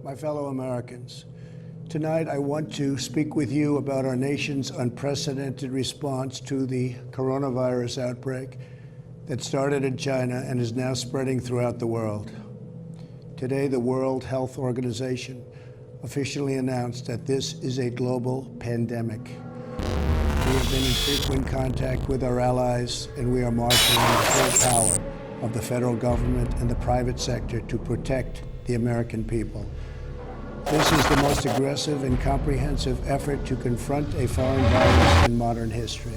My fellow Americans, tonight I want to speak with you about our nation's unprecedented response to the coronavirus outbreak that started in China and is now spreading throughout the world. Today, the World Health Organization officially announced that this is a global pandemic. We have been in frequent contact with our allies, and we are marshaling the full power of the federal government and the private sector to protect the American people. This is the most aggressive and comprehensive effort to confront a foreign virus in modern history.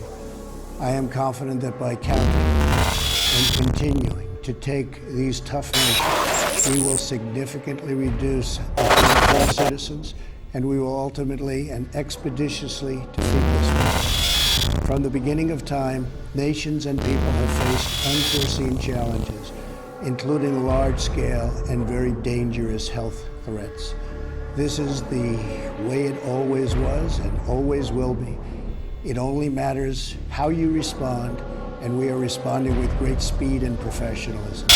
I am confident that by counting and continuing to take these tough measures, we will significantly reduce the threat to our citizens, and we will ultimately and expeditiously defeat this virus. From the beginning of time, nations and people have faced unforeseen challenges, including large-scale and very dangerous health threats. This is the way it always was and always will be. It only matters how you respond, and we are responding with great speed and professionalism.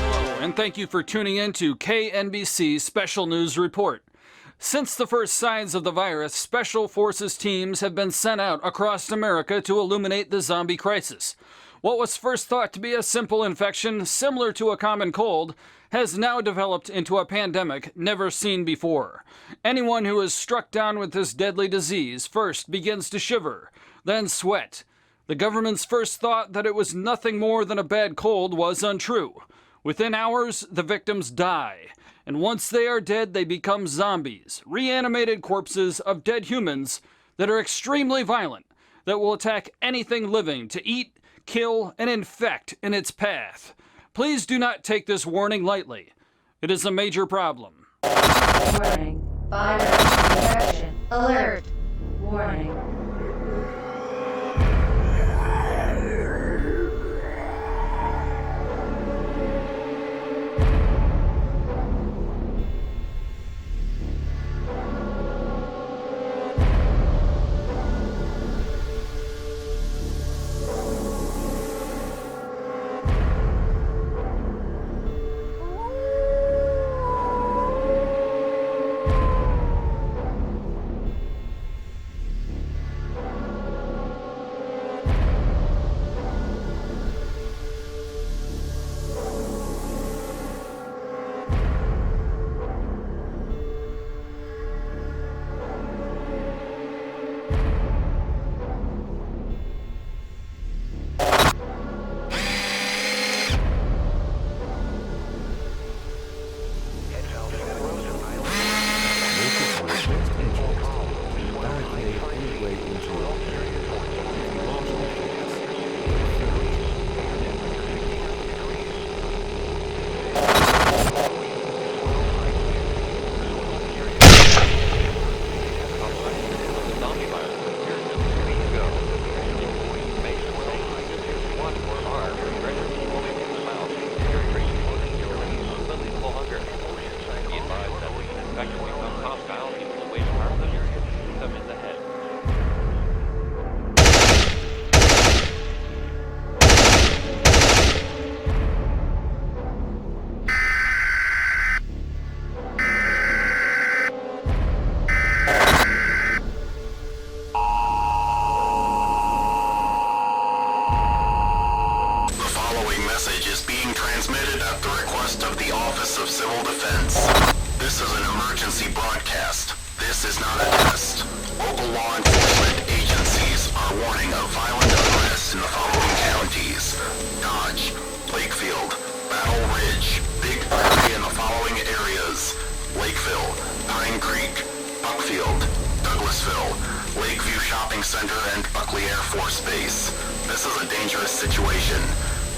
Hello, and thank you for tuning in to KNBC's Special News Report. Since the first signs of the virus, Special Forces teams have been sent out across America to illuminate the zombie crisis. What was first thought to be a simple infection, similar to a common cold, has now developed into a pandemic never seen before. Anyone who is struck down with this deadly disease first begins to shiver, then sweat. The government's first thought that it was nothing more than a bad cold was untrue. Within hours, the victims die. And once they are dead, they become zombies, reanimated corpses of dead humans that are extremely violent, that will attack anything living to eat, kill, and infect in its path. Please do not take this warning lightly. It is a major problem. Warning. Virus infection. Alert. Warning. Lakeview Shopping Center, and Buckley Air Force Base. This is a dangerous situation.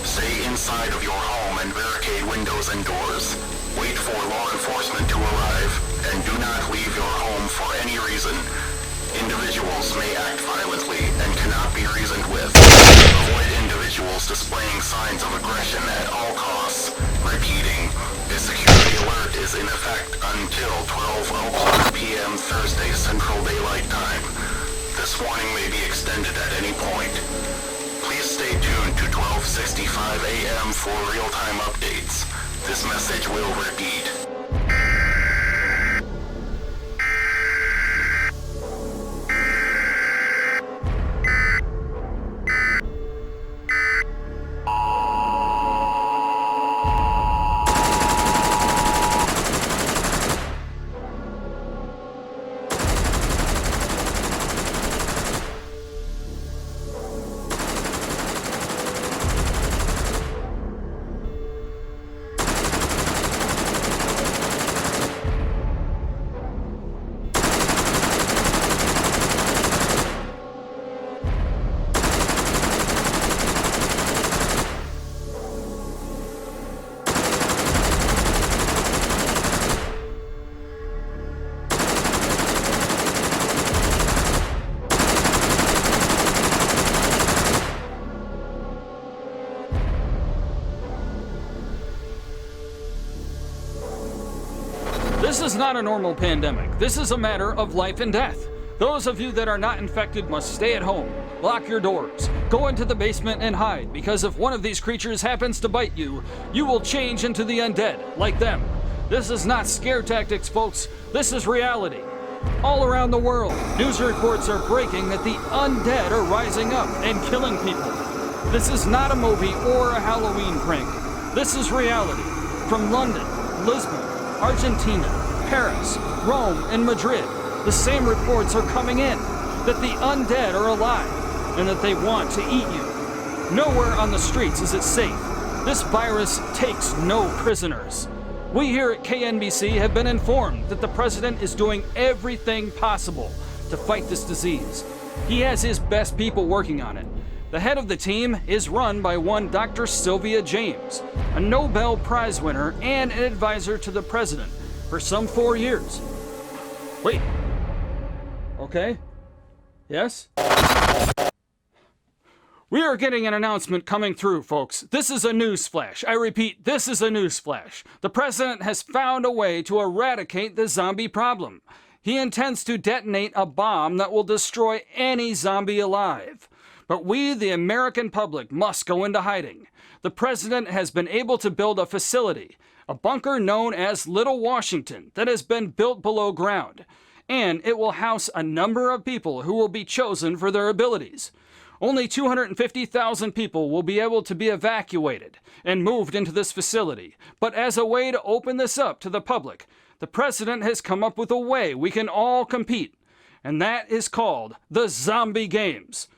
Stay inside of your home and barricade windows and doors. Wait for law enforcement to arrive, and do not leave your home for any reason. Individuals may act violently and cannot be reasoned with. Avoid individuals displaying signs of aggression at all costs. Repeating, a security alert is in effect until 12:00 p.m. Thursday Central Daylight Time. This warning may be extended at any point. Please stay tuned to 12:65 a.m. for real-time updates. This message will repeat. This is not a normal pandemic. This is a matter of life and death. Those of you that are not infected must stay at home. Lock your doors. Go into the basement and hide, because if one of these creatures happens to bite you, you will change into the undead, like them. This is not scare tactics, folks. This is reality. All around the world, news reports are breaking that the undead are rising up and killing people. This is not a movie or a Halloween prank. This is reality. From London, Lisbon, Argentina, Paris, Rome, and Madrid, the same reports are coming in that the undead are alive and that they want to eat you. Nowhere on the streets is it safe. This virus takes no prisoners. We here at KNBC have been informed that the president is doing everything possible to fight this disease. He has his best people working on it. The head of the team is run by one Dr. Sylvia James, a Nobel Prize winner and an advisor to the president for some 4 years. Wait. Okay. Yes? We are getting an announcement coming through, folks. This is a news flash. I repeat, this is a news flash. The president has found a way to eradicate the zombie problem. He intends to detonate a bomb that will destroy any zombie alive. But we, the American public, must go into hiding. The president has been able to build a facility, a bunker known as Little Washington, that has been built below ground. And it will house a number of people who will be chosen for their abilities. Only 250,000 people will be able to be evacuated and moved into this facility. But as a way to open this up to the public, the president has come up with a way we can all compete. And that is called the Zombie Games.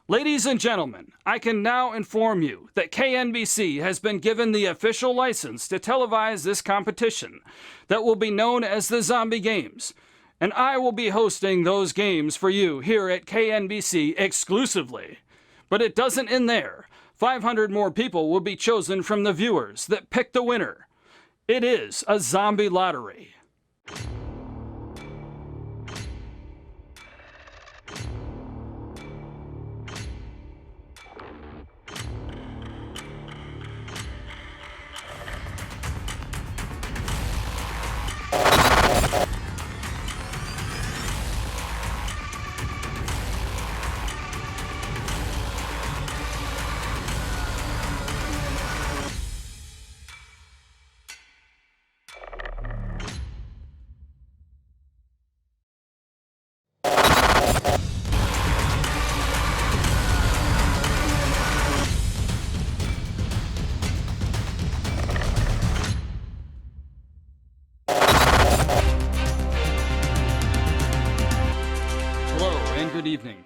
Ladies and gentlemen, I can now inform you that KNBC has been given the official license to televise this competition that will be known as the Zombie Games. And I will be hosting those games for you here at KNBC exclusively. But it doesn't end there. 500 more people will be chosen from the viewers that pick the winner. It is a zombie lottery. Good evening.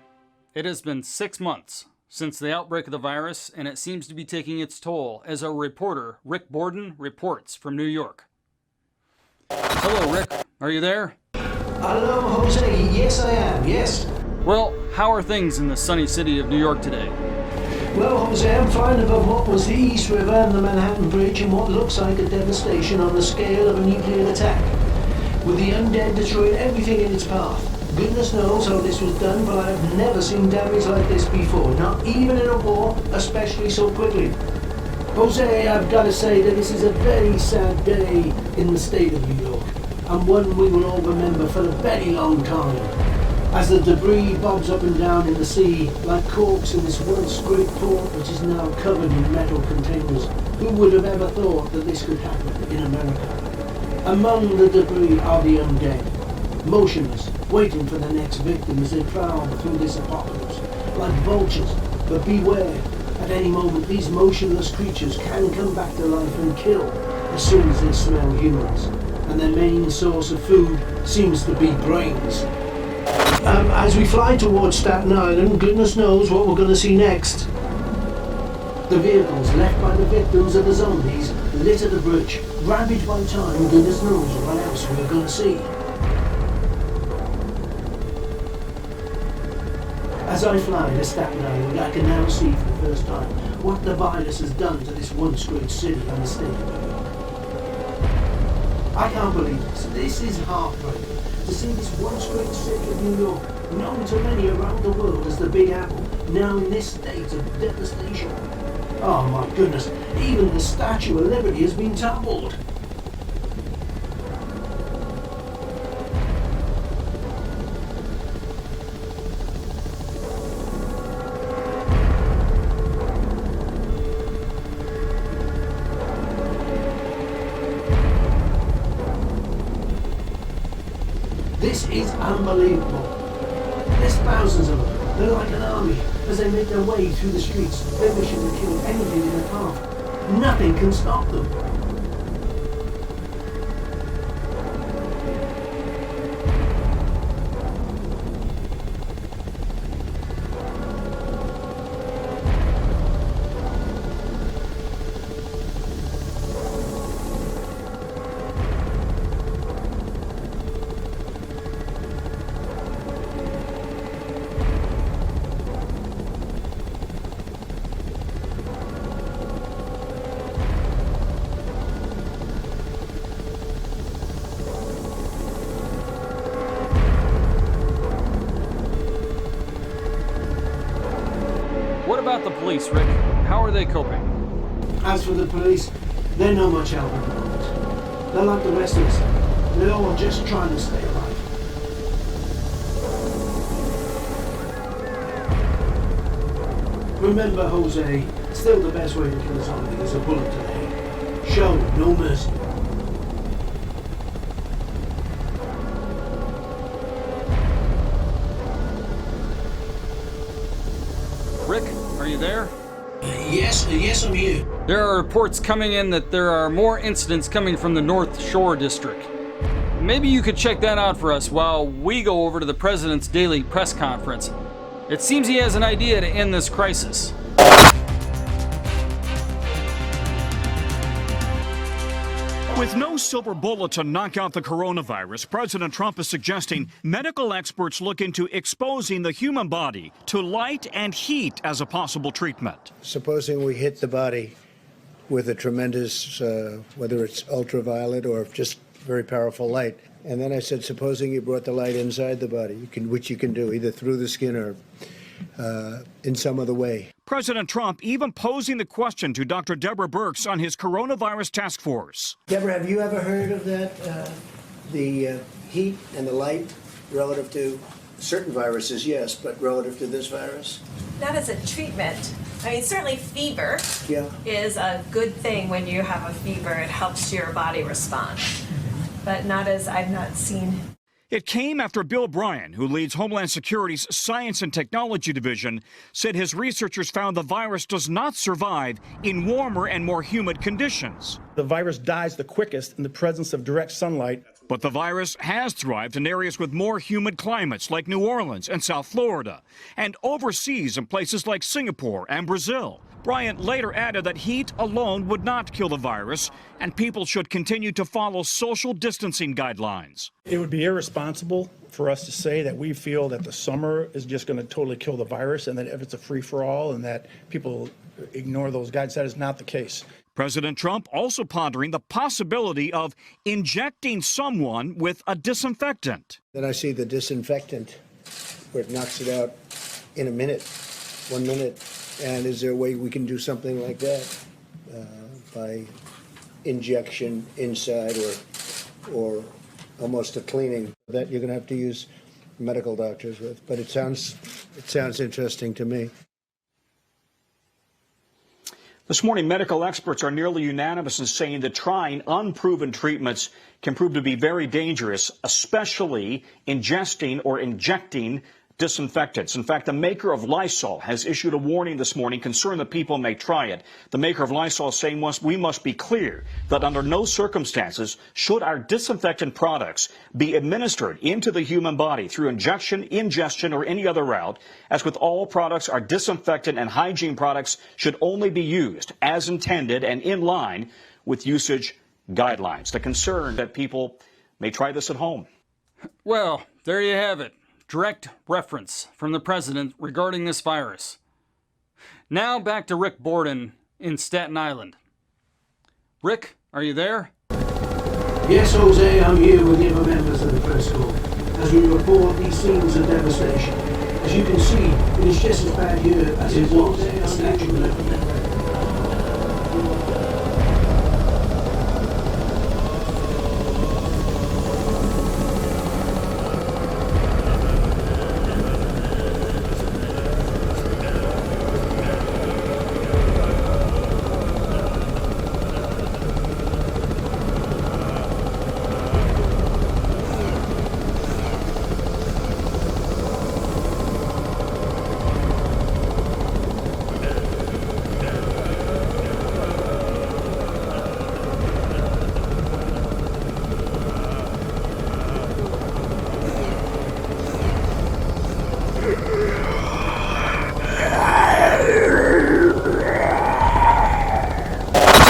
It has been 6 months since the outbreak of the virus, and it seems to be taking its toll as our reporter, Rick Borden, reports from New York. Hello, Rick. Are you there? Hello, Jose. Yes, I am. Yes. Well, how are things in the sunny city of New York today? Well, Jose, I'm flying above what was the East River and the Manhattan Bridge and what looks like a devastation on the scale of a nuclear attack. With the undead destroying everything in its path. Goodness knows how this was done, but I've never seen damage like this before, not even in a war, especially so quickly. Jose, I've got to say that this is a very sad day in the state of New York, and one we will all remember for a very long time. As the debris bobs up and down in the sea, like corks in this once great port which is now covered in metal containers. Who would have ever thought that this could happen in America? Among the debris are the undead, motionless, waiting for the next victim as they prowl through this apocalypse, like vultures. But beware, at any moment these motionless creatures can come back to life and kill as soon as they smell humans. And their main source of food seems to be brains. As we fly towards Staten Island, goodness knows what we're going to see next. The vehicles left by the victims of the zombies litter the bridge, ravaged by time, goodness knows what else we're going to see. As I fly to Staten Island, I can now see for the first time what the virus has done to this once great city and the state of New York. I can't believe this. This is heartbreaking. To see this once great city of New York, known to many around the world as the Big Apple, now in this state of devastation. Oh my goodness, even the Statue of Liberty has been toppled. This is unbelievable. There's thousands of them. They're like an army as they make their way through the streets. Their mission to kill anything in their path. Nothing can stop them. What about the police, Rick? How are they coping? As for the police, they're not much help at the moment. They're like the rest of us. They're all just trying to stay alive. Remember, Jose, still the best way to kill a zombie is a bullet to the head. Show no mercy. Rick, are you there? Yes, I'm here. There are reports coming in that there are more incidents coming from the North Shore district. Maybe you could check that out for us while we go over to the president's daily press conference. It seems he has an idea to end this crisis. With no silver bullet to knock out the coronavirus, President Trump is suggesting medical experts look into exposing the human body to light and heat as a possible treatment. Supposing we hit the body with a tremendous, whether it's ultraviolet or just very powerful light. And then I said, supposing you brought the light inside the body, which you can do either through the skin or in some other way. President Trump even posing the question to Dr. Deborah Birx on his coronavirus task force. Deborah, have you ever heard of that, the heat and the light relative to certain viruses, yes, but relative to this virus? Not as a treatment. I mean, certainly fever is a good thing. When you have a fever, it helps your body respond. But not as I've not seen. It came after Bill Bryan, who leads Homeland Security's Science and Technology Division, said his researchers found the virus does not survive in warmer and more humid conditions. The virus dies the quickest in the presence of direct sunlight. But the virus has thrived in areas with more humid climates like New Orleans and South Florida, and overseas in places like Singapore and Brazil. Bryant later added that heat alone would not kill the virus, and people should continue to follow social distancing guidelines. It would be irresponsible for us to say that we feel that the summer is just going to totally kill the virus and that if it's a free-for-all and that people ignore those guidelines. That is not the case. President Trump also pondering the possibility of injecting someone with a disinfectant. Then I see the disinfectant where it knocks it out in a minute, 1 minute. And is there a way we can do something like that by injection inside or almost a cleaning that you're going to have to use medical doctors with? But it sounds interesting to me. This morning, medical experts are nearly unanimous in saying that trying unproven treatments can prove to be very dangerous, especially ingesting or injecting disinfectants. In fact, the maker of Lysol has issued a warning this morning concerned that people may try it. The maker of Lysol is saying we must be clear that under no circumstances should our disinfectant products be administered into the human body through injection, ingestion, or any other route. As with all products, our disinfectant and hygiene products should only be used as intended and in line with usage guidelines. The concern that people may try this at home. Well, there you have it. Direct reference from the president regarding this virus. Now back to Rick Borden in Staten Island. Rick, are you there? Yes, Jose, I'm here with the other members of the press corps as we report these scenes of devastation. As you can see, it is just as bad here as it was at the Statue of Liberty.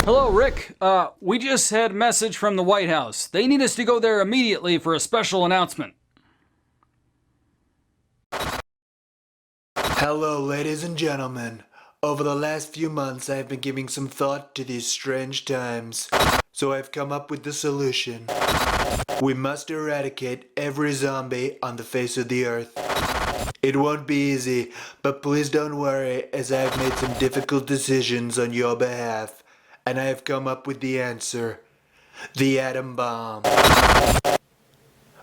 Hello, Rick. We just had a message from the White House. They need us to go there immediately for a special announcement. Hello, ladies and gentlemen. Over the last few months, I have been giving some thought to these strange times. So I've come up with the solution. We must eradicate every zombie on the face of the earth. It won't be easy, but please don't worry, as I have made some difficult decisions on your behalf. And I have come up with the answer. The atom bomb.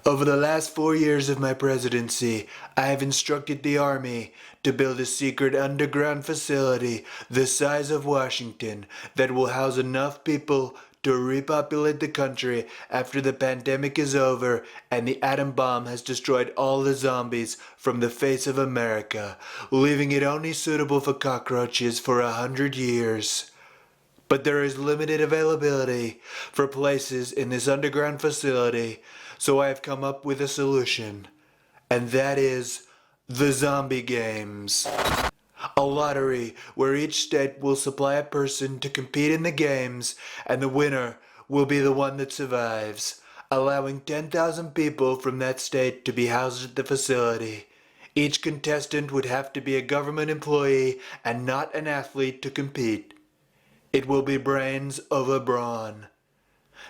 Over the last 4 years of my presidency, I have instructed the Army to build a secret underground facility the size of Washington that will house enough people to repopulate the country after the pandemic is over and the atom bomb has destroyed all the zombies from the face of America, leaving it only suitable for cockroaches for 100 years. But there is limited availability for places in this underground facility, so I have come up with a solution. And that is the zombie games. A lottery where each state will supply a person to compete in the games, and the winner will be the one that survives, allowing 10,000 people from that state to be housed at the facility. Each contestant would have to be a government employee and not an athlete to compete. It will be brains over brawn.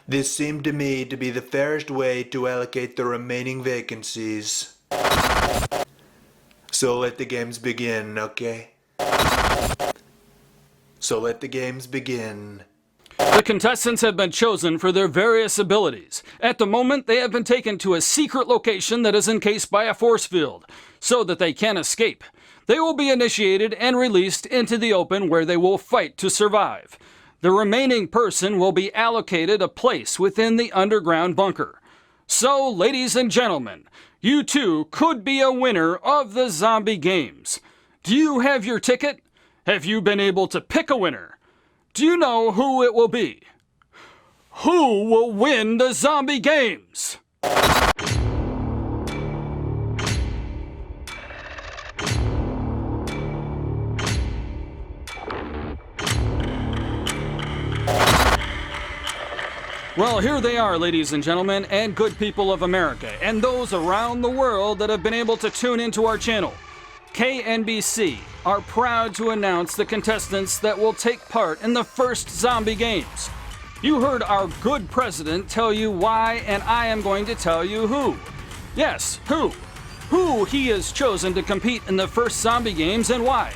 This seemed to me to be the fairest way to allocate the remaining vacancies. So let the games begin, okay? So let the games begin. The contestants have been chosen for their various abilities. At the moment, they have been taken to a secret location that is encased by a force field, so that they can't escape. They will be initiated and released into the open where they will fight to survive. The remaining person will be allocated a place within the underground bunker. So, ladies and gentlemen, you too could be a winner of the zombie games. Do you have your ticket? Have you been able to pick a winner? Do you know who it will be? Who will win the zombie games? Well, here they are, ladies and gentlemen, and good people of America, and those around the world that have been able to tune into our channel. KNBC are proud to announce the contestants that will take part in the first zombie games. You heard our good president tell you why, and I am going to tell you who. Yes, who. Who he has chosen to compete in the first zombie games and why.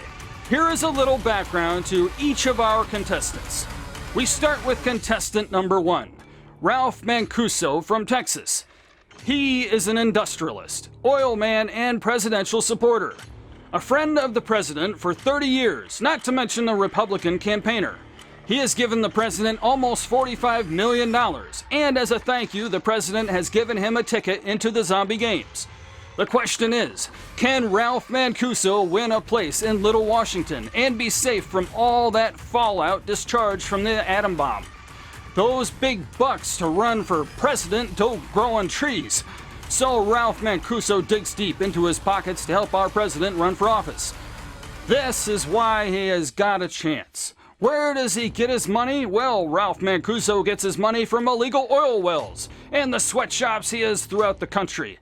Here is a little background to each of our contestants. We start with contestant number 1, Ralph Mancuso from Texas. He is an industrialist, oil man, and presidential supporter. A friend of the president for 30 years, not to mention a Republican campaigner. He has given the president almost $45 million, and as a thank you, the president has given him a ticket into the zombie games. The question is, can Ralph Mancuso win a place in Little Washington and be safe from all that fallout discharged from the atom bomb? Those big bucks to run for president don't grow on trees. So Ralph Mancuso digs deep into his pockets to help our president run for office. This is why he has got a chance. Where does he get his money? Well, Ralph Mancuso gets his money from illegal oil wells and the sweatshops he has throughout the country.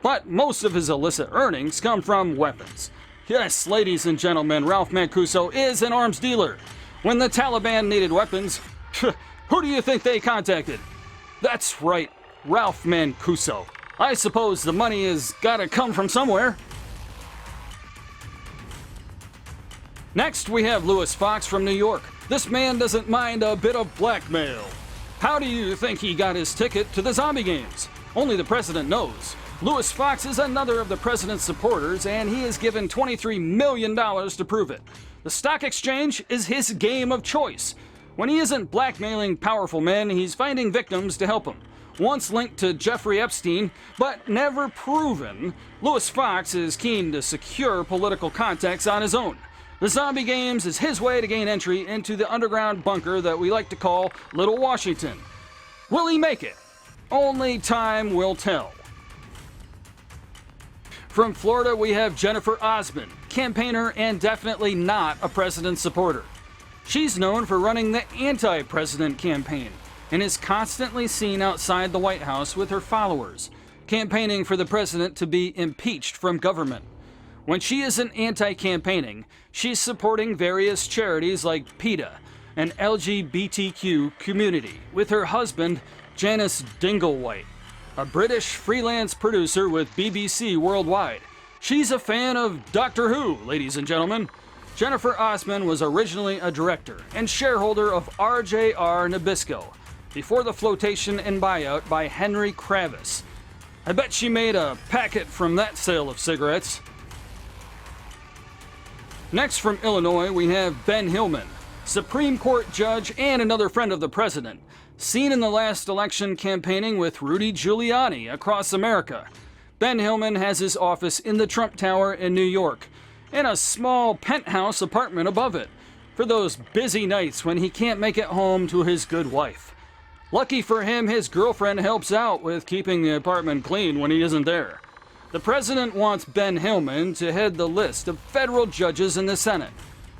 But most of his illicit earnings come from weapons. Yes, ladies and gentlemen, Ralph Mancuso is an arms dealer. When the Taliban needed weapons, who do you think they contacted? That's right, Ralph Mancuso. I suppose the money has gotta come from somewhere. Next, we have Louis Fox from New York. This man doesn't mind a bit of blackmail. How do you think he got his ticket to the zombie games? Only the president knows. Louis Fox is another of the president's supporters, and he is given $23 million to prove it. The stock exchange is his game of choice. When he isn't blackmailing powerful men, he's finding victims to help him. Once linked to Jeffrey Epstein, but never proven, Louis Fox is keen to secure political contacts on his own. The zombie games is his way to gain entry into the underground bunker that we like to call Little Washington. Will he make it? Only time will tell. From Florida, we have Jennifer Osmond, campaigner and definitely not a president supporter. She's known for running the anti-president campaign and is constantly seen outside the White House with her followers, campaigning for the president to be impeached from government. When she isn't anti-campaigning, she's supporting various charities like PETA, an LGBTQ community, with her husband, Janice Dinglewhite, a British freelance producer with BBC Worldwide. She's a fan of Doctor Who, ladies and gentlemen. Jennifer Osmond was originally a director and shareholder of RJR Nabisco, before the flotation and buyout by Henry Kravis. I bet she made a packet from that sale of cigarettes. Next from Illinois, we have Ben Hillman, Supreme Court judge and another friend of the president, seen in the last election campaigning with Rudy Giuliani across America. Ben Hillman has his office in the Trump Tower in New York, and a small penthouse apartment above it, for those busy nights when he can't make it home to his good wife. Lucky for him, his girlfriend helps out with keeping the apartment clean when he isn't there. The president wants Ben Hillman to head the list of federal judges in the Senate.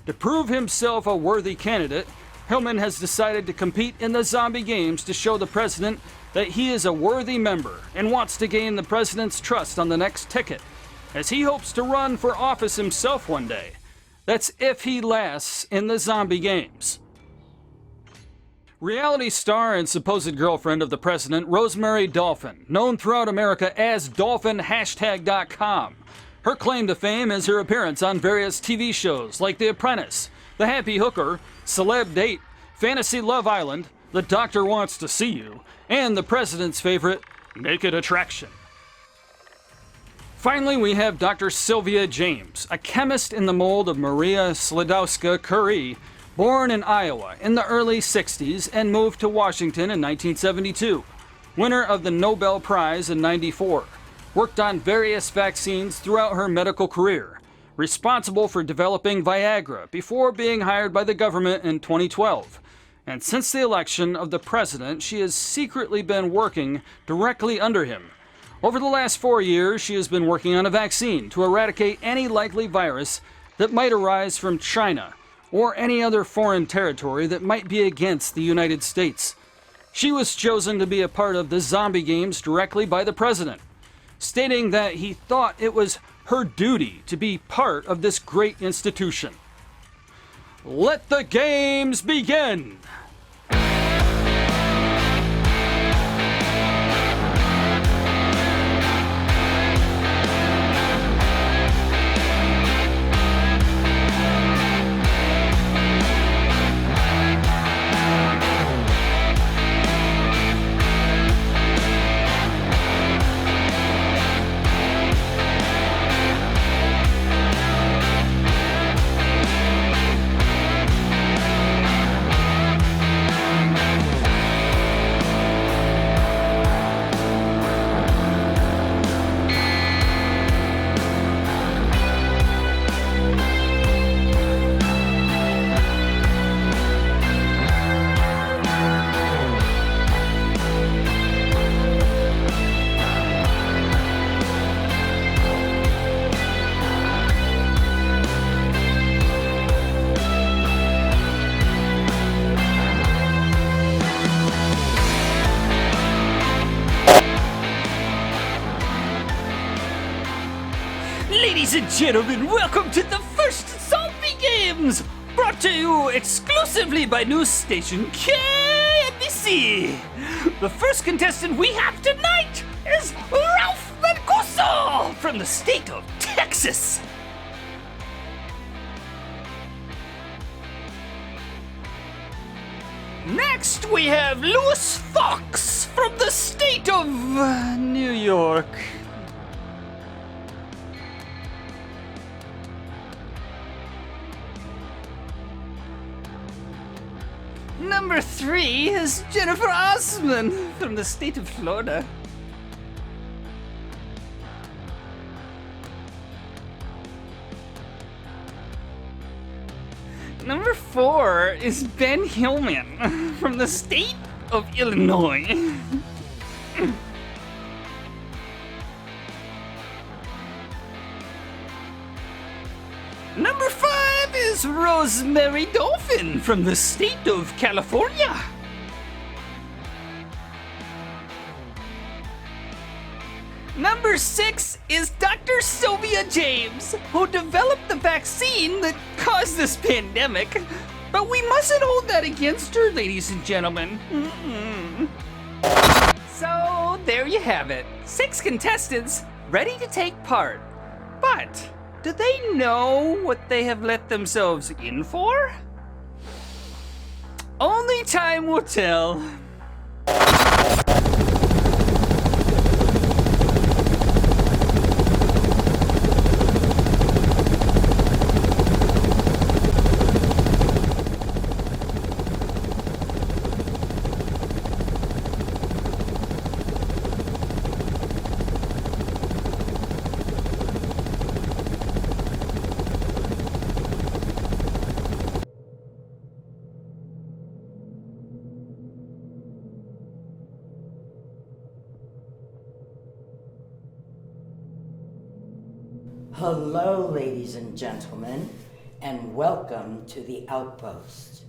To prove himself a worthy candidate, Hillman has decided to compete in the zombie games to show the president that he is a worthy member and wants to gain the president's trust on the next ticket, as he hopes to run for office himself one day. That's if he lasts in the zombie games. Reality star and supposed girlfriend of the president, Rosemary Dolphin, known throughout America as DolphinHashtag.com. Her claim to fame is her appearance on various TV shows like The Apprentice, The Happy Hooker, Celeb Date, Fantasy Love Island, The Doctor Wants to See You, and the president's favorite, Naked Attraction. Finally, we have Dr. Sylvia James, a chemist in the mold of Maria Sklodowska-Curie, born in Iowa in the early 60s and moved to Washington in 1972. Winner of the Nobel Prize in '94. Worked on various vaccines throughout her medical career. Responsible for developing Viagra before being hired by the government in 2012. And since the election of the president, she has secretly been working directly under him. Over the last 4 years, she has been working on a vaccine to eradicate any likely virus that might arise from China or any other foreign territory that might be against the United States. She was chosen to be a part of the zombie games directly by the president, stating that he thought it was her duty to be part of this great institution. Let the games begin! Ladies and gentlemen, welcome to the first Zombie Games! Brought to you exclusively by news station KNBC! The first contestant we have tonight is Ralph Mancuso from the state of Texas! Next we have Louis Fox from the state of New York. Number 3 is Jennifer Osman from the state of Florida. Number 4 is Ben Hillman from the state of Illinois. Number 5 is Rosemary Dolphin from the state of California. Number 6 is Dr. Sylvia James, who developed the vaccine that caused this pandemic. But we mustn't hold that against her, ladies and gentlemen. So, there you have it. 6 contestants ready to take part. But do they know what they have let themselves in for? Only time will tell. Hello, ladies and gentlemen, and welcome to the Outpost.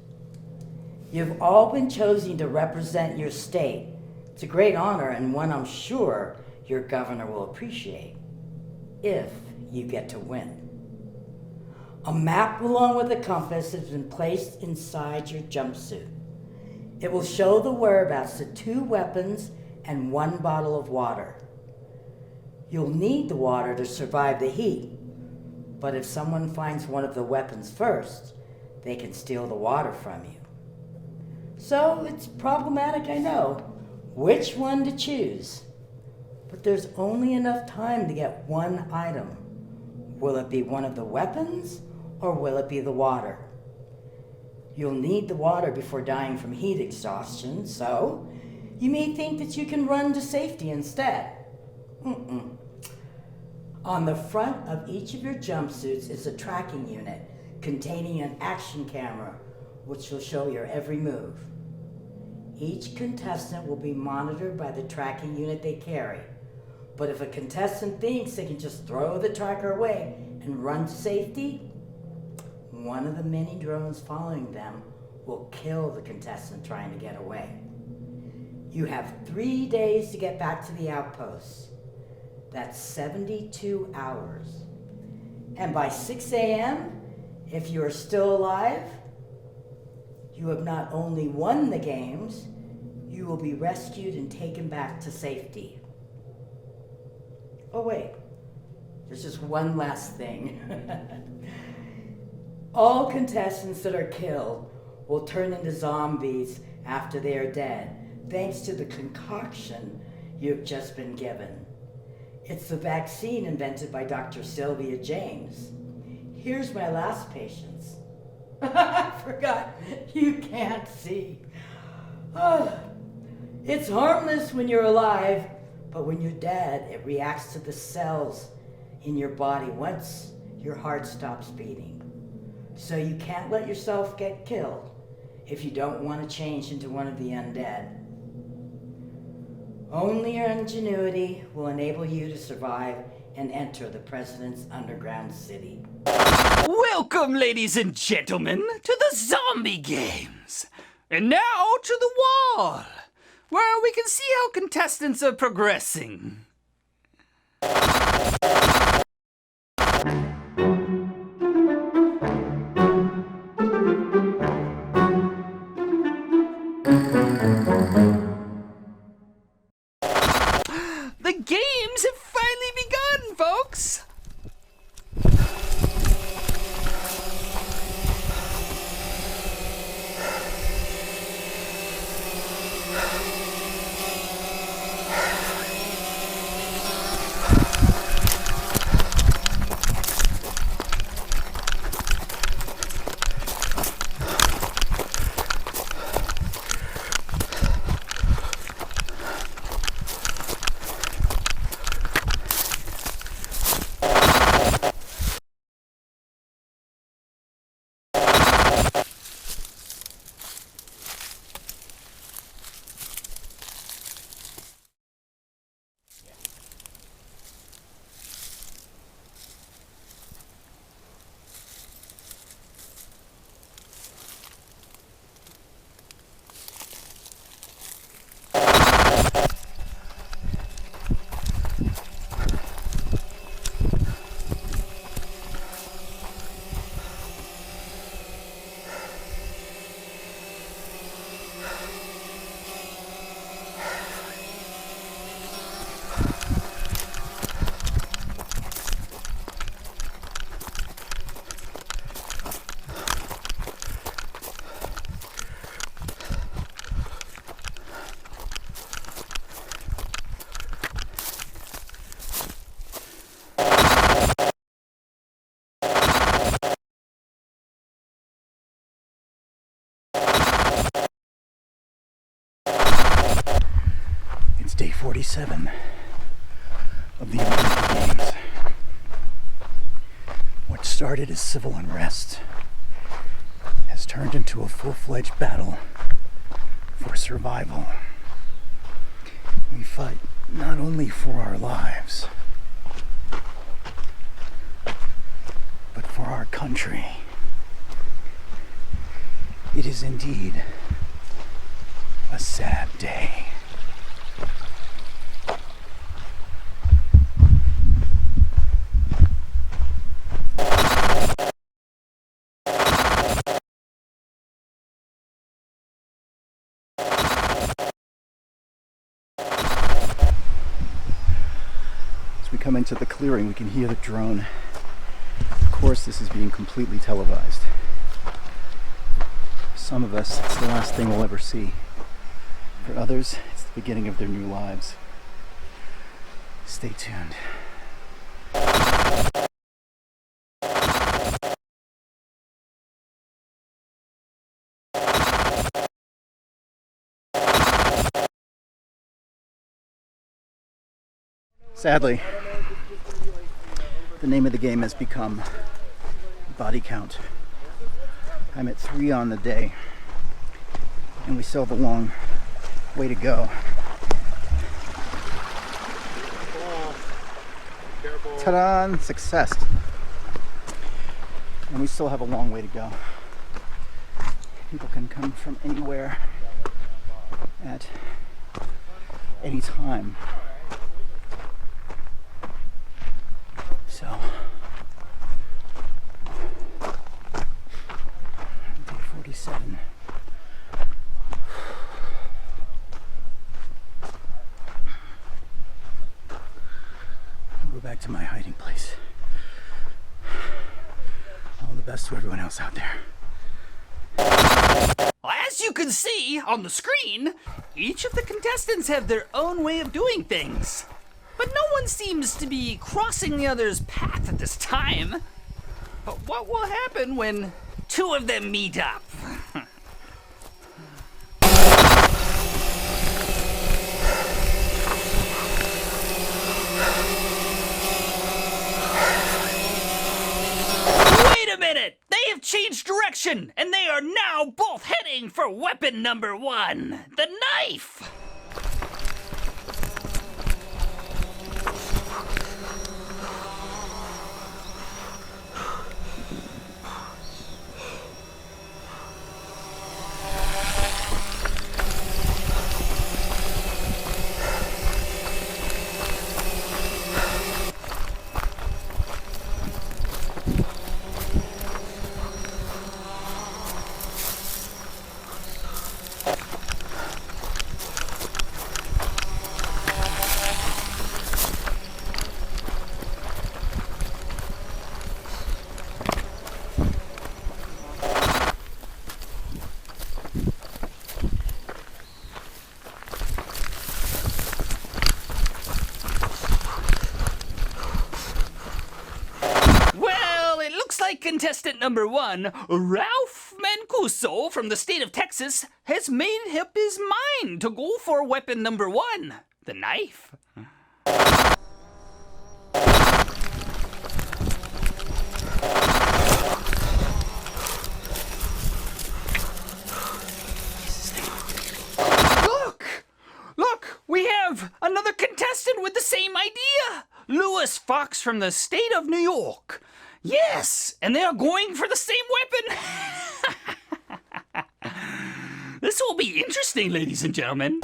You've all been chosen to represent your state. It's a great honor and one I'm sure your governor will appreciate, if you get to win. A map along with a compass has been placed inside your jumpsuit. It will show the whereabouts of 2 weapons and 1 bottle of water. You'll need the water to survive the heat, but if someone finds one of the weapons first, they can steal the water from you. So it's problematic, I know, which one to choose. But there's only enough time to get 1 item. Will it be one of the weapons, or will it be the water? You'll need the water before dying from heat exhaustion, so you may think that you can run to safety instead. On the front of each of your jumpsuits is a tracking unit containing an action camera, which will show your every move. Each contestant will be monitored by the tracking unit they carry. But if a contestant thinks they can just throw the tracker away and run to safety, one of the many drones following them will kill the contestant trying to get away. You have 3 days to get back to the outpost. That's 72 hours. And by 6 a.m., if you are still alive, you have not only won the games, you will be rescued and taken back to safety. Oh wait, there's just one last thing. All contestants that are killed will turn into zombies after they are dead, thanks to the concoction you've just been given. It's the vaccine invented by Dr. Sylvia James. Here's my last patient. I forgot, you can't see. It's harmless when you're alive, but when you're dead, it reacts to the cells in your body once your heart stops beating. So you can't let yourself get killed if you don't want to change into one of the undead. Only your ingenuity will enable you to survive and enter the President's underground city. Welcome, ladies and gentlemen, to the zombie games. And now to the wall, where we can see how contestants are progressing. The games have finally begun, folks. It's day 47 of the Olympic Games. What started as civil unrest has turned into a full-fledged battle for survival. We fight not only for our lives, but for our country. It is indeed a sad day. As we come into the clearing, we can hear the drone. Of course, this is being completely televised. Some of us, it's the last thing we'll ever see. For others, it's the beginning of their new lives. Stay tuned. Sadly, the name of the game has become body count. I'm at 3 on the day, and we still have a long way to go. Ta-da! Success! And we still have a long way to go. People can come from anywhere at anytime. So, day 47. I'll go back to my hiding place. All the best to everyone else out there. As you can see on the screen, each of the contestants have their own way of doing things. But no one seems to be crossing the other's path at this time. But what will happen when two of them meet up? Wait a minute! They have changed direction, and they are now both heading for weapon number 1, the knife! Contestant number 1, Ralph Mancuso from the state of Texas, has made up his mind to go for weapon number 1, the knife. Look, we have another contestant with the same idea. Lewis Fox from the state of New York. Yes, and they are going for the same weapon. This will be interesting, ladies and gentlemen.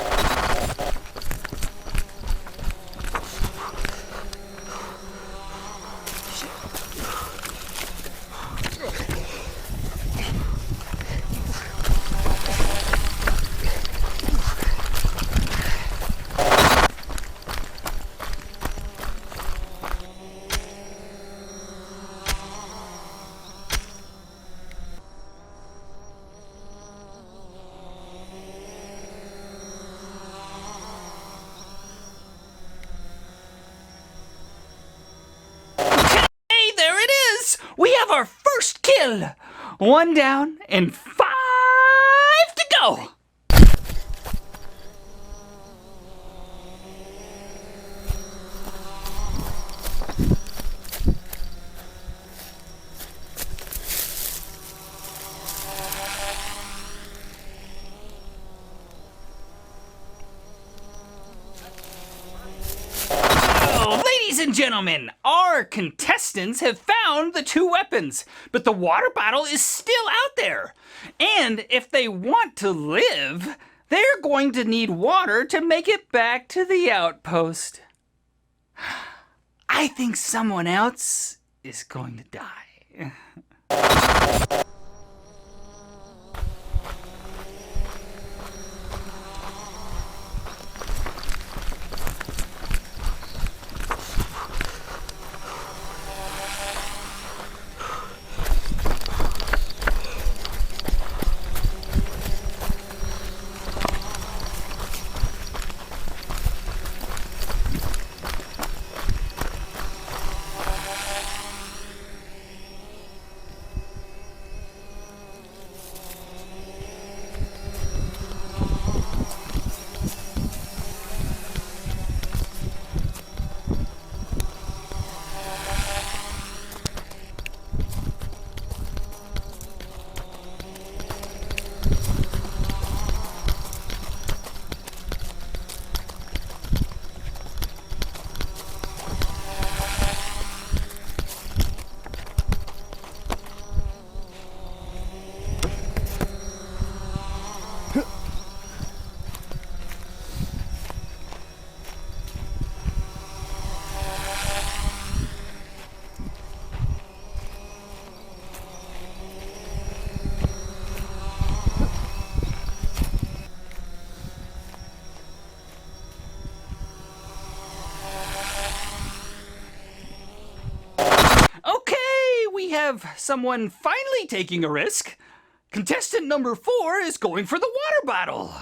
We have our first kill. 1 down and 5 to go. Ladies and gentlemen, our contestants have found the 2 weapons, but the water bottle is still out there. And if they want to live, they're going to need water to make it back to the outpost. I think someone else is going to die. of someone finally taking a risk. Contestant number 4 is going for the water bottle.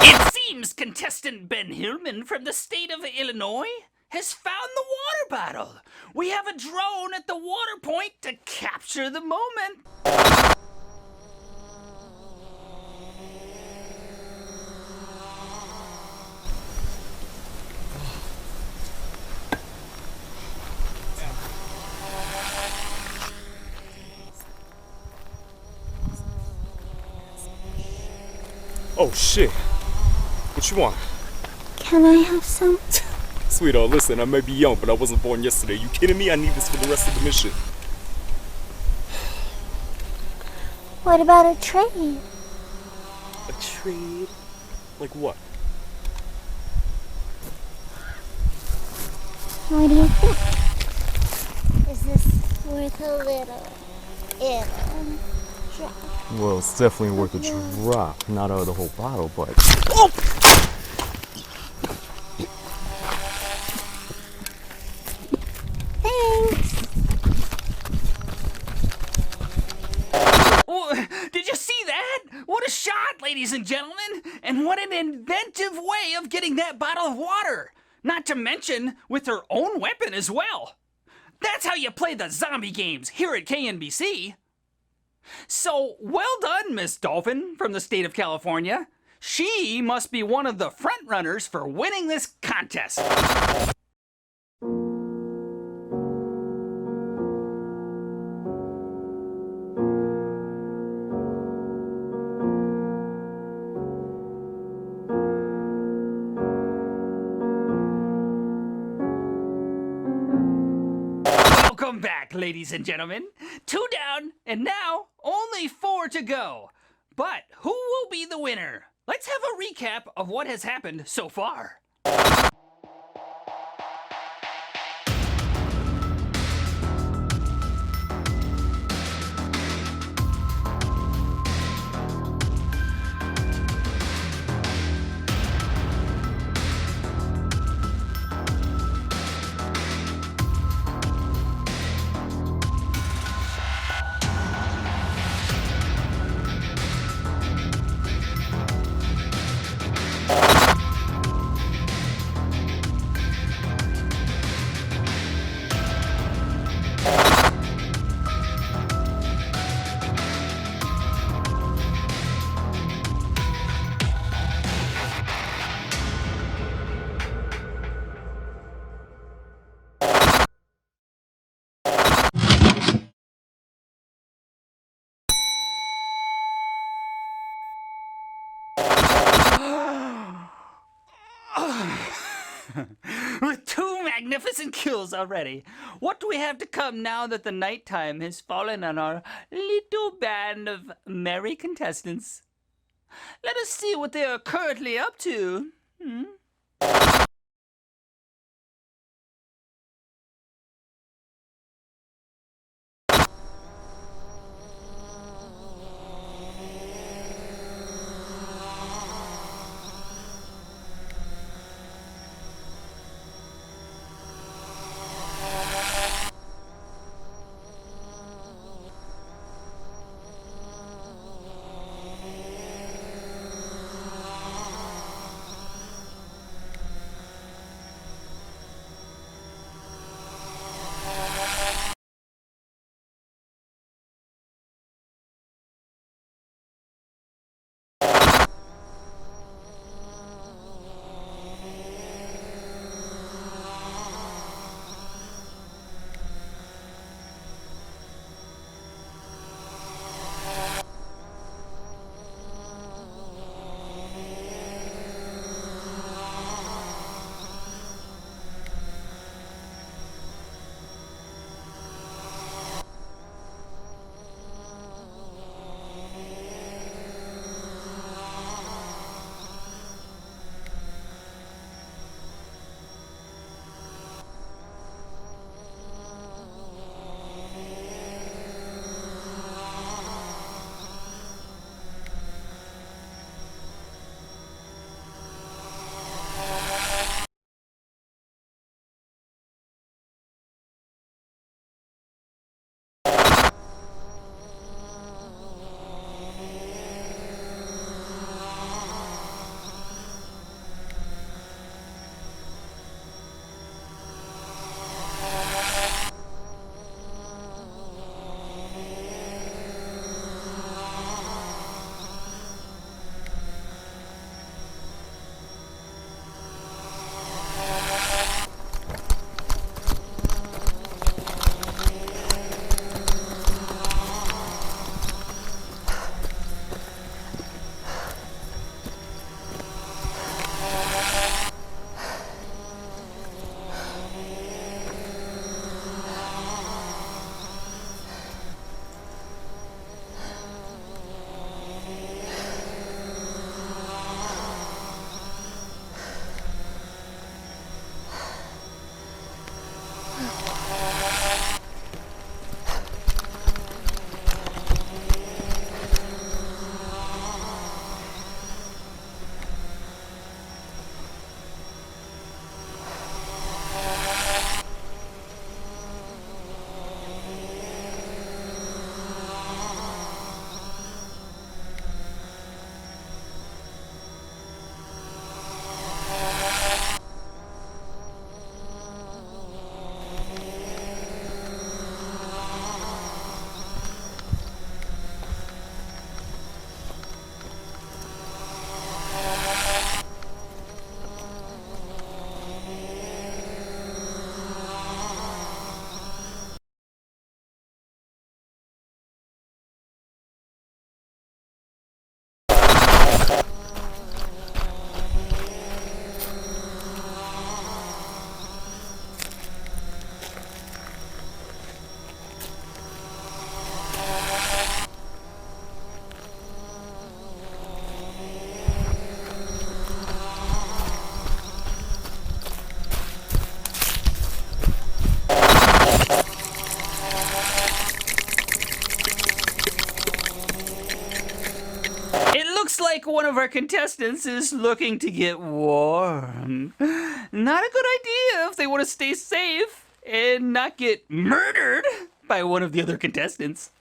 It seems contestant Ben Hillman from the state of Illinois has found the water bottle. We have a drone at the water point to capture the moment. Oh shit. What you want? Can I have some? Sweetheart, listen, I may be young, but I wasn't born yesterday. You kidding me? I need this for the rest of the mission. What about a trade? A trade? Like what? What do you think? Is this worth a little drop? Well, it's definitely worth a drop. Not out of the whole bottle, but... Oh! Thanks. Oh, did you see that? What a shot, ladies and gentlemen! And what an inventive way of getting that bottle of water! Not to mention with her own weapon as well. That's how you play the zombie games here at KNBC. So, well done, Miss Dolphin from the state of California. She must be one of the front runners for winning this contest. Welcome back, ladies and gentlemen. 2 down, and now only 4 to go. But who will be the winner? Let's have a recap of what has happened so far. With 2 magnificent kills already, what do we have to come now that the nighttime has fallen on our little band of merry contestants? Let us see what they are currently up to. Like one of our contestants is looking to get warm. Not a good idea if they want to stay safe and not get murdered by one of the other contestants.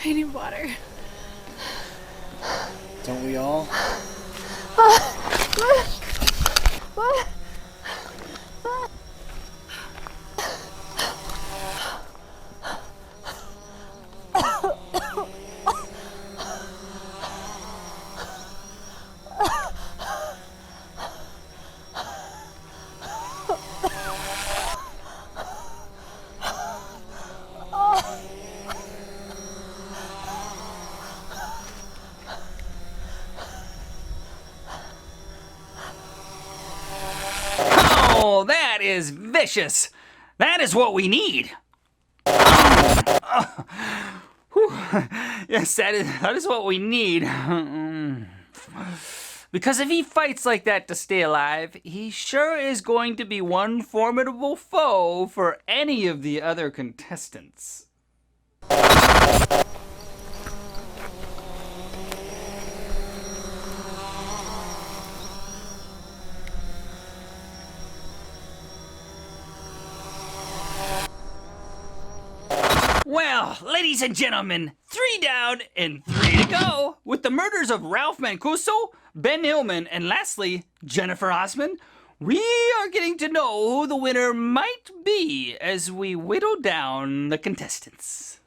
I need water. Don't we all? What? Oh, that is vicious. That is what we need. Yes, that is what we need. Because if he fights like that to stay alive, he sure is going to be one formidable foe for any of the other contestants. Well, ladies and gentlemen, 3 down and 3 to go. With the murders of Ralph Mancuso, Ben Hillman, and lastly, Jennifer Osman, we are getting to know who the winner might be as we whittle down the contestants.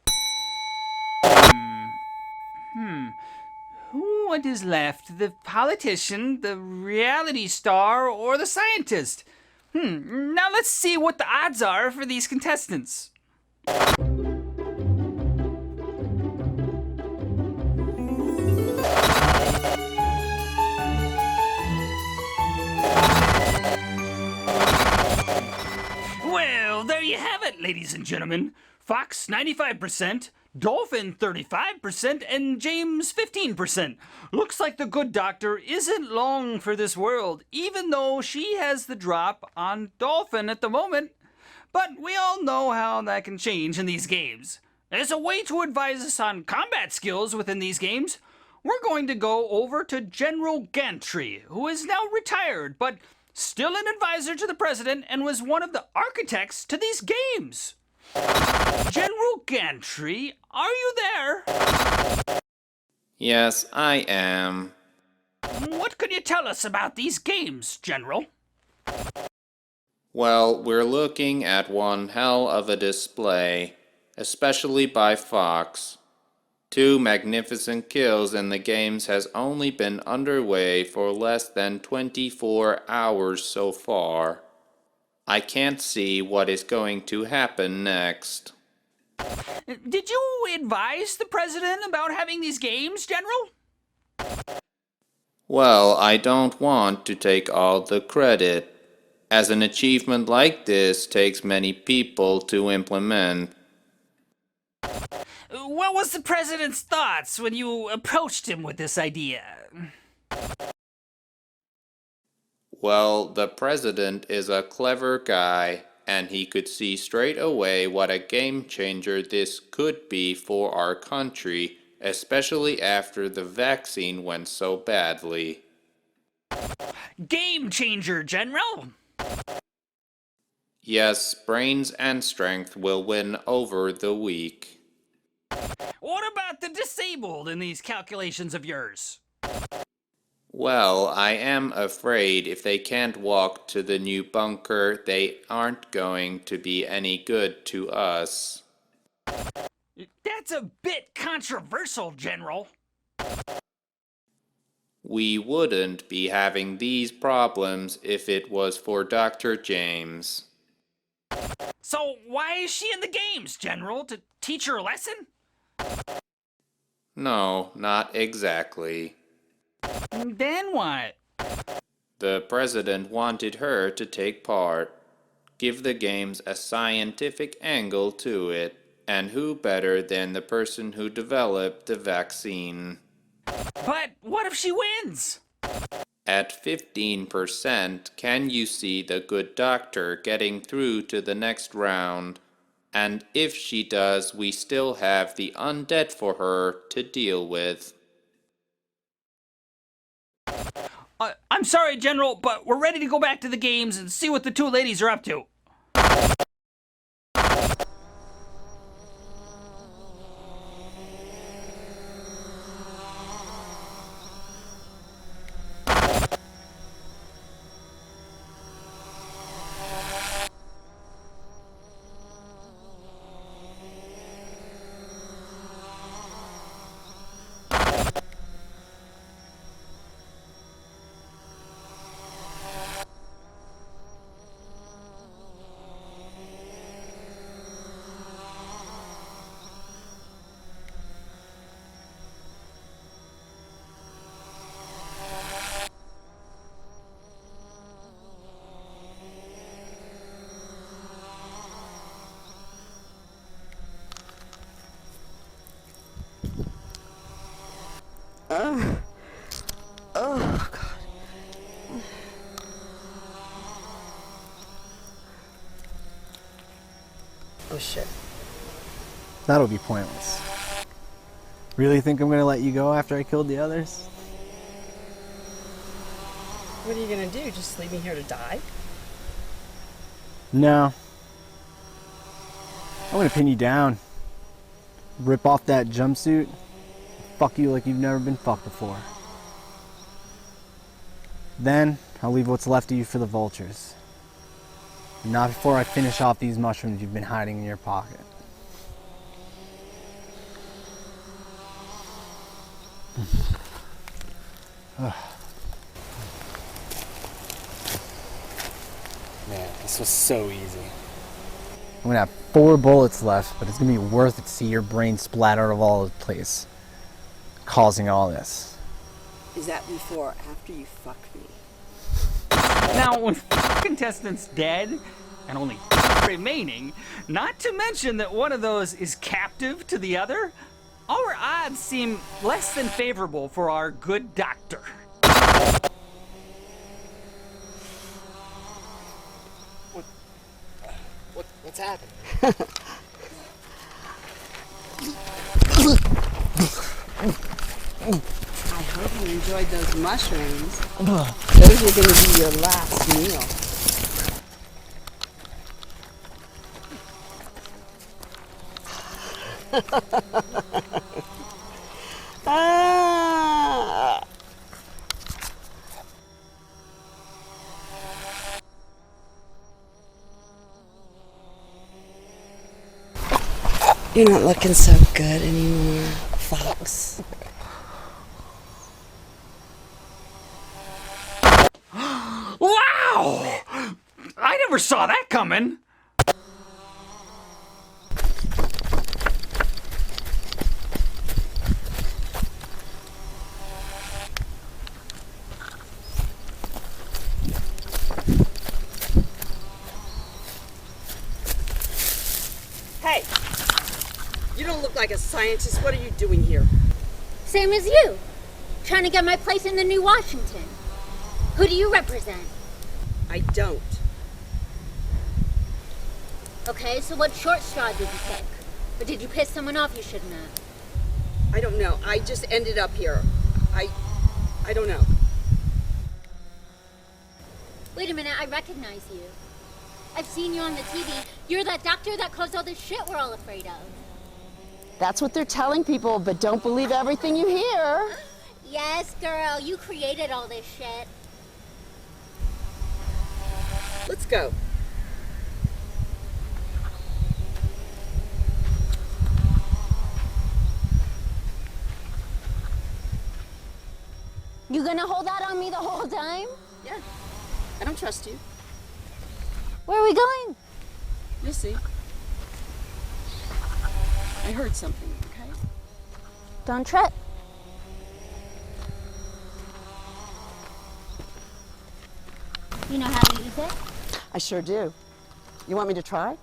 What is left? The politician, the reality star, or the scientist? Now let's see what the odds are for these contestants. Well, there you have it, ladies and gentlemen. Fox 95%, Dolphin 35%, and James 15%. Looks like the good doctor isn't long for this world, even though she has the drop on Dolphin at the moment. But we all know how that can change in these games. As a way to advise us on combat skills within these games, we're going to go over to General Gantry, who is now retired, but still an advisor to the president and was one of the architects to these games. General Gantry, are you there? Yes, I am. What can you tell us about these games, General? Well, we're looking at one hell of a display, especially by Fox. 2 magnificent kills and the games has only been underway for less than 24 hours so far. I can't see what is going to happen next. Did you advise the president about having these games, General? Well, I don't want to take all the credit, as an achievement like this takes many people to implement. What was the president's thoughts when you approached him with this idea? Well, the president is a clever guy, and he could see straight away what a game changer this could be for our country, especially after the vaccine went so badly. Game changer, General! Yes, brains and strength will win over the weak. What about the disabled in these calculations of yours? Well, I am afraid if they can't walk to the new bunker, they aren't going to be any good to us. That's a bit controversial, General. We wouldn't be having these problems if it was for Dr. James. So why is she in the games, General? To teach her a lesson? No, not exactly. Then what? The president wanted her to take part, give the games a scientific angle to it, and who better than the person who developed the vaccine? But what if she wins? At 15%, can you see the good doctor getting through to the next round? And if she does, we still have the undead for her to deal with. I'm sorry, General, but we're ready to go back to the games and see what the 2 ladies are up to. Oh, God. Oh, shit. That'll be pointless. Really think I'm gonna let you go after I killed the others? What are you gonna do? Just leave me here to die? No. I'm gonna pin you down. Rip off that jumpsuit. Fuck you like you've never been fucked before. Then, I'll leave what's left of you for the vultures. Not before I finish off these mushrooms you've been hiding in your pocket. Man, this was so easy. I'm gonna have 4 bullets left, but it's gonna be worth it to see your brain splatter all over the place, causing all this. Is that before or after you fuck me? Now, with contestants dead and only remaining, not to mention that one of those is captive to the other, our odds seem less than favorable for our good doctor. What's happening? enjoyed those mushrooms. Those are going to be your last meal. Ah. You're not looking so good anymore, Fox. Wow! I never saw that coming. Hey, you don't look like a scientist. What are you doing here? Same as you. Trying to get my place in the new Washington. Who do you represent? I don't. Okay, so what short straw did you pick? Or did you piss someone off you shouldn't have? I don't know. I just ended up here. I don't know. Wait a minute, I recognize you. I've seen you on the TV. You're that doctor that caused all this shit we're all afraid of. That's what they're telling people, but don't believe everything you hear. Yes, girl, you created all this shit. Let's go. You gonna hold out on me the whole time? Yeah. I don't trust you. Where are we going? You'll see. I heard something, okay? Don't trip. You know how to use it? I sure do. You want me to try?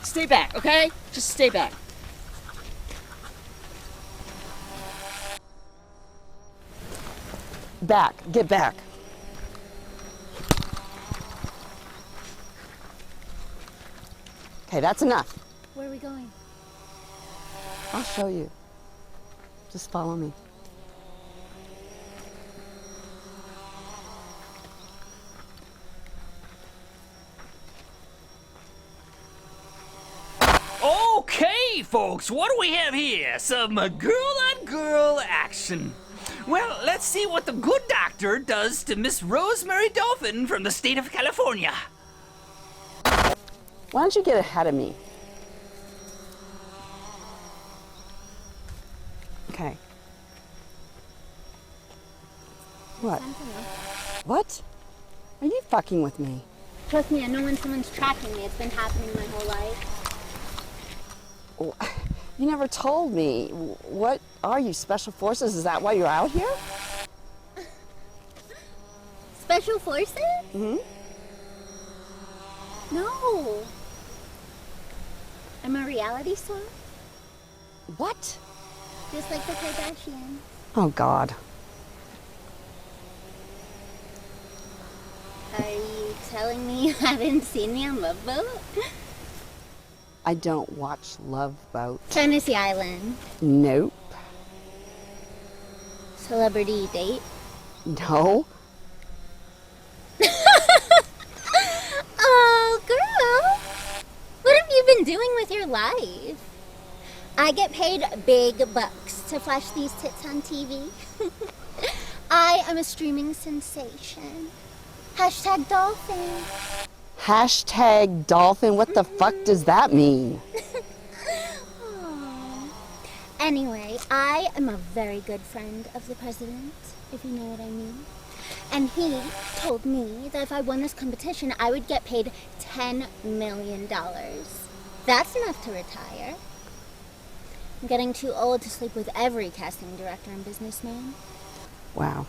Stay back, okay? Just stay back. Back. Get back. Okay, that's enough. Where are we going? I'll show you. Just follow me. Okay, folks, what do we have here? Some girl-on-girl action. Well, let's see what the good doctor does to Miss Rosemary Dolphin from the state of California. Why don't you get ahead of me? Okay. What? What? Are you fucking with me? Trust me, I know when someone's tracking me. It's been happening my whole life. You never told me. What are you, Special Forces? Is that why you're out here? Special Forces? Mm-hmm. No. I'm a reality star. What? Just like the Kardashians. Oh, God. Are you telling me you haven't seen me on Love Boat? I don't watch Love Boat. Fantasy Island. Nope. Celebrity Date. No. Oh, girl. What have you been doing with your life? I get paid big bucks to flash these tits on TV. I am a streaming sensation. Hashtag dolphin. Hashtag dolphin? What the fuck does that mean? Anyway, I am a very good friend of the president, if you know what I mean. And he told me that if I won this competition, I would get paid $10 million. That's enough to retire. I'm getting too old to sleep with every casting director and businessman. Wow.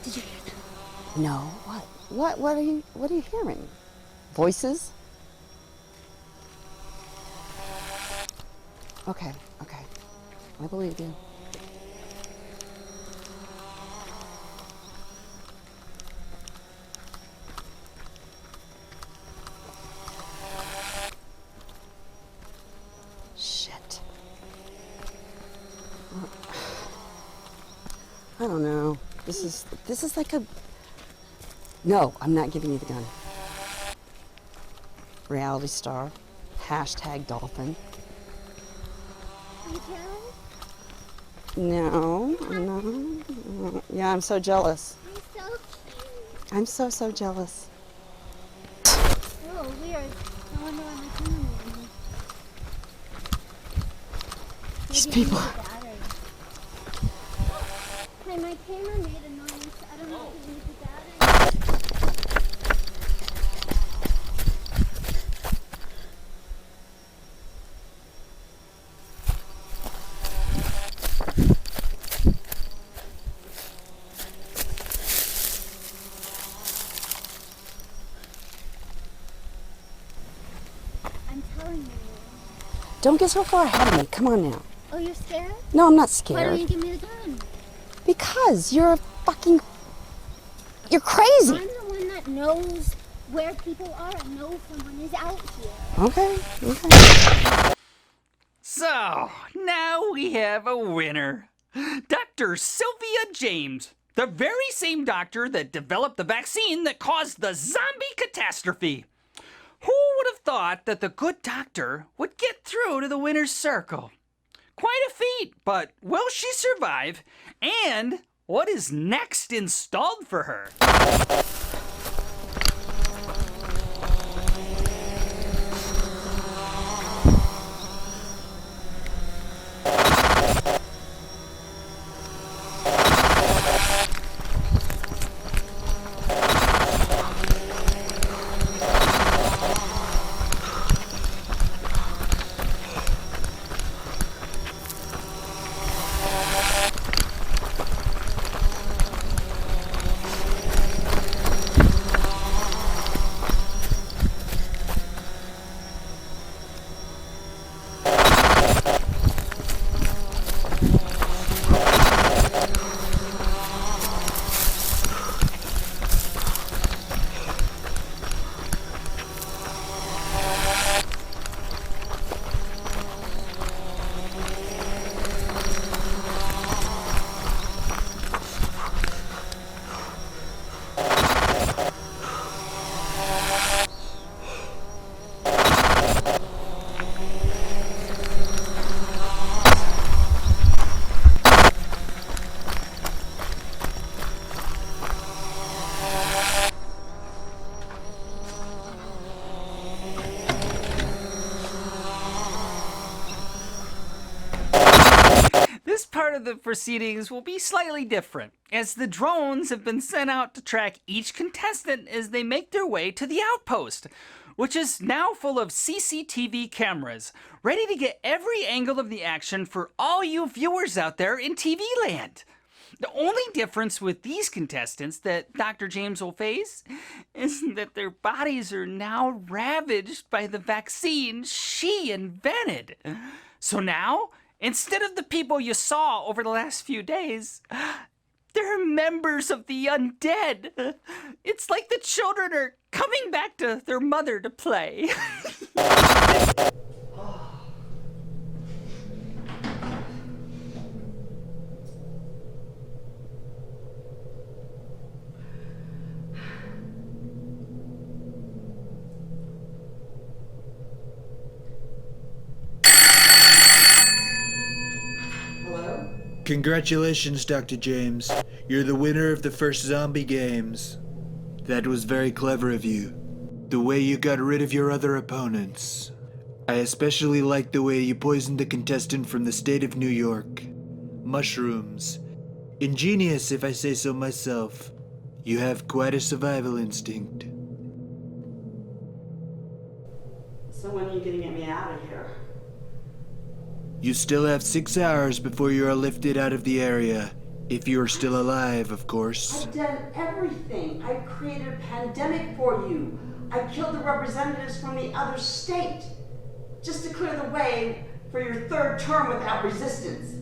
Did you hear that? No. What? What are you hearing? Voices? Okay. I believe you. I don't know. This is like a... No, I'm not giving you the gun. Reality star. Hashtag dolphin. Are you jealous? No, I'm not. Yeah, I'm so jealous. I'm so cute. I'm so jealous. Oh, weird. I wonder why my camera made me. These people. Hey, my camera made a noise. I don't know if it needs a battery. I'm telling you. Don't get so far ahead of me. Come on now. Oh, you're scared? No, I'm not Why scared. don't you give me the gun? Because you're a fucking... You're crazy. I'm the one that knows where people are and knows someone is out here. Okay. So, now we have a winner. Dr. Sylvia James, the very same doctor that developed the vaccine that caused the zombie catastrophe. Who would have thought that the good doctor would get through to the winner's circle? Quite a feat, but will she survive? And what is next installed for her? This part of the proceedings will be slightly different, as the drones have been sent out to track each contestant as they make their way to the outpost, which is now full of CCTV cameras, ready to get every angle of the action for all you viewers out there in TV land. The only difference with these contestants that Dr. James will face is that their bodies are now ravaged by the vaccine she invented. So now, instead of the people you saw over the last few days, they're members of the undead. It's like the children are coming back to their mother to play. Congratulations, Dr. James. You're the winner of the first zombie games. That was very clever of you. The way you got rid of your other opponents. I especially like the way you poisoned the contestant from the state of New York. Mushrooms. Ingenious, if I say so myself. You have quite a survival instinct. So when are you gonna get me out of here? You still have 6 hours before you are lifted out of the area. If you are still alive, of course. I've done everything. I created a pandemic for you. I killed the representatives from the other state. Just to clear the way for your third term without resistance.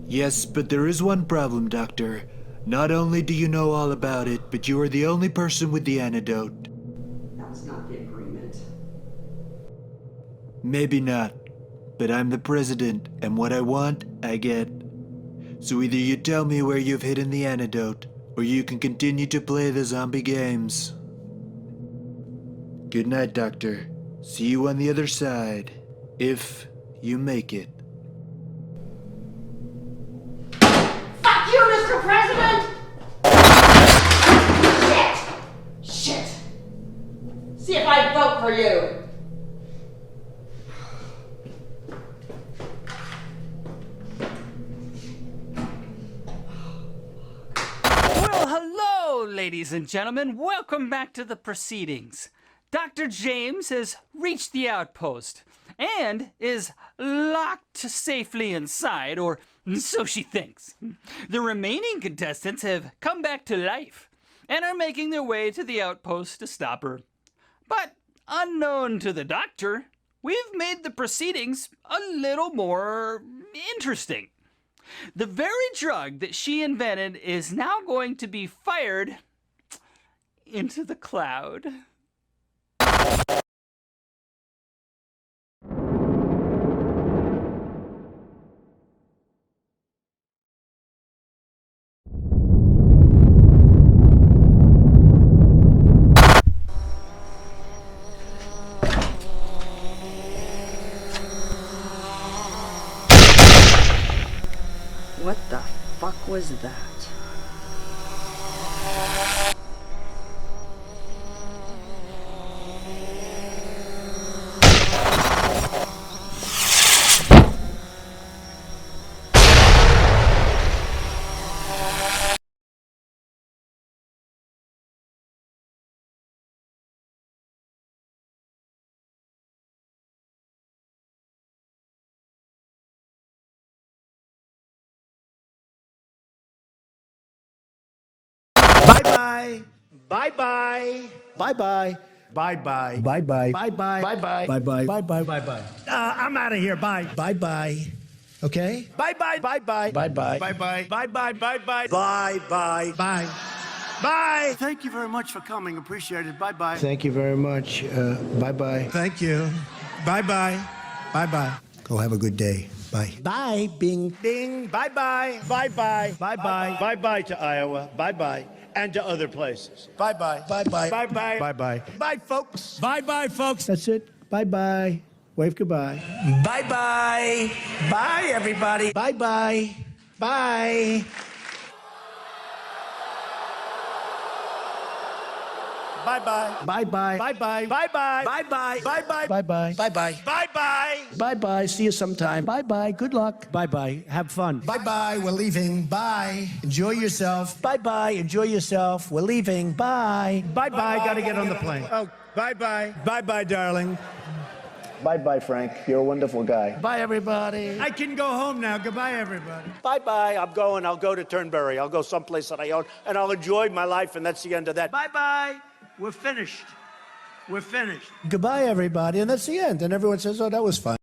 Yes, but there is one problem, Doctor. Not only do you know all about it, but you are the only person with the antidote. That was not the agreement. Maybe not, but I'm the president, and what I want, I get. So either you tell me where you've hidden the antidote, or you can continue to play the zombie games. Good night, Doctor. See you on the other side, if you make it. Fuck you, Mr. President! Shit! See if I vote for you! Well, hello, ladies and gentlemen. Welcome back to the proceedings. Dr. James has reached the outpost and is locked safely inside, or so she thinks. The remaining contestants have come back to life and are making their way to the outpost to stop her. But unknown to the doctor, we've made the proceedings a little more interesting. The very drug that she invented is now going to be fired into the cloud. What the fuck was that? Bye-bye. Bye-bye. Bye-bye. Bye-bye. Bye-bye. Bye-bye. Bye-bye. Bye-bye. Bye-bye. Bye-bye. I'm out of here. Bye. Bye-bye. Okay? Bye-bye. Bye-bye. Bye-bye. Bye-bye. Bye-bye. Bye-bye. Bye-bye. Bye. Bye. Thank you very much for coming. Appreciate it. Bye-bye. Thank you very much. Bye-bye. Thank you. Bye-bye. Bye-bye. Go have a good day. Bye. Bye. Bing. Bing. Bye-bye. Bye-bye. Bye-bye. Bye-bye to Iowa. Bye-bye. And to other places. Bye-bye. Bye-bye. Bye-bye. Bye-bye. Bye, folks. Bye-bye, folks. That's it. Bye-bye. Wave goodbye. Bye-bye. Bye, everybody. Bye-bye. Bye. Bye-bye. Bye-bye. Bye-bye. Bye-bye. Bye-bye. Bye-bye. Bye-bye. Bye-bye. Bye-bye. Bye-bye. See you sometime. Bye-bye. Good luck. Bye-bye. Have fun. Bye-bye. We're leaving. Bye. Enjoy yourself. Bye-bye. Enjoy yourself. We're leaving. Bye. Bye-bye. Gotta get on the plane. Oh, bye-bye. Bye-bye, darling. Bye-bye, Frank. You're a wonderful guy. Bye, everybody. I can go home now. Goodbye, everybody. Bye-bye. I'm going. I'll go to Turnberry. I'll go someplace that I own, and I'll enjoy my life, and that's the end of that. Bye-bye. We're finished. We're finished. Goodbye, everybody. And that's the end. And everyone says, oh, that was fun.